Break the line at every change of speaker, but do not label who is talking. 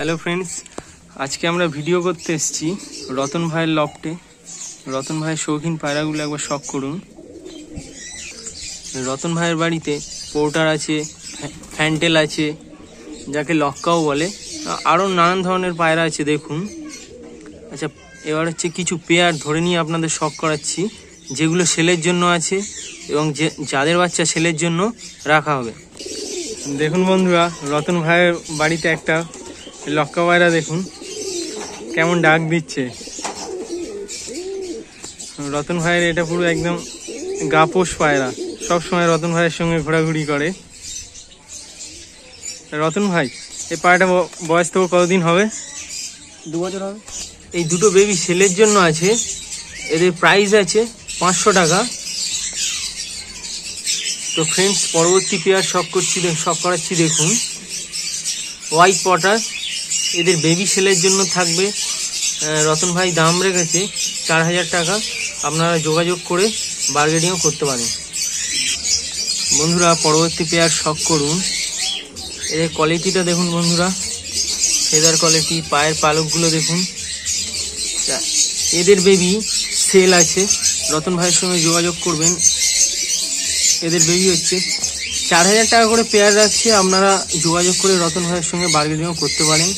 Hello friends, আজকে আমরা video করতে এসেছি রতন ভাইয়ের লফটে। রতন ভাইয়ের শৌখিন পায়রাগুলো একবার শখ করুন। রতন ভাইয়ের বাড়িতে পোর্টার আছে, ফ্যান্টেল আছে, যাকে লক্কাও বলে, আরও নানান ধরনের পায়রা আছে দেখুন। আচ্ছা, এবার হচ্ছে কিছু পেয়ার ধরে নিয়ে আপনাদের শখ করাচ্ছি, যেগুলো সেলের জন্য আছে এবং যাদের বাচ্চা সেলের জন্য রাখা হবে। দেখুন বন্ধুরা, রতন ভাইয়ের বাড়িতে একটা লক্কা পায়রা দেখুন কেমন ডাক দিচ্ছে। রতন ভাইয়ের এটা পুরো একদম গাপোষ পায়রা, সবসময় রতন ভাইয়ের সঙ্গে ঘোরাঘুরি করে। রতন ভাই, এই পায়রাটা বয়স তো কতদিন হবে?
2 বছর হবে।
এই দুটো বেবি সেলের জন্য আছে, এদের প্রাইস আছে 500 টাকা। তো ফ্রেন্ডস, পরবর্তী পেয়ার শখ করাচ্ছি দেখুন, হোয়াইট পটার। এদের বেবি সেলের জন্য থাকবে, রতন ভাই দাম রেখেছে 4000 টাকা। আপনারা যোগাযোগ করে বার্গেনিংও করতে পারেন। বন্ধুরা, পরবর্তী পেয়ার শখ করুন। এদের কোয়ালিটিটা দেখুন বন্ধুরা, ফেদার কোয়ালিটি, পায়ের পালকগুলো দেখুন। এদের বেবি সেল আছে, রতন ভাইয়ের সঙ্গে যোগাযোগ করবেন। এদের বেবি হচ্ছে 4000 টাকা করে পেয়ার রাখছে, আপনারা যোগাযোগ করে রতন ভাইয়ের সঙ্গে বার্গেনিংও করতে পারেন।